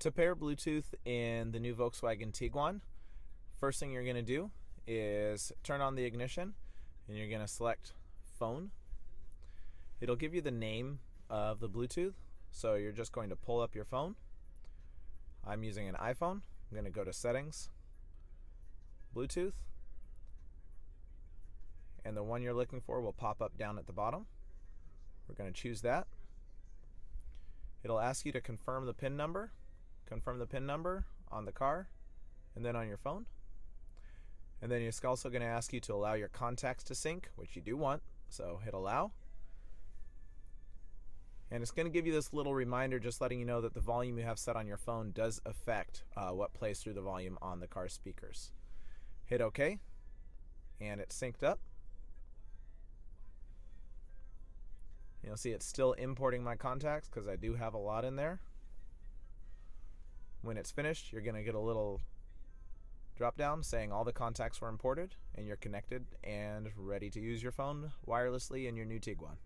To pair Bluetooth in the new Volkswagen Tiguan, first thing you're going to do is turn on the ignition and you're going to select phone. It'll give you the name of the Bluetooth, so you're just going to pull up your phone. I'm using an iPhone. I'm going to go to settings, Bluetooth, and the one you're looking for will pop up down at the bottom. We're going to choose that. It'll ask you to confirm the PIN number. Confirm the PIN number on the car and then on your phone. And then it's also going to ask you to allow your contacts to sync, which you do want, so hit allow. And it's going to give you this little reminder just letting you know that the volume you have set on your phone does affect what plays through the volume on the car speakers. Hit OK, and it's synced up. You'll see it's still importing my contacts because I do have a lot in there. When it's finished, you're going to get a little drop down saying all the contacts were imported and you're connected and ready to use your phone wirelessly in your new Tiguan.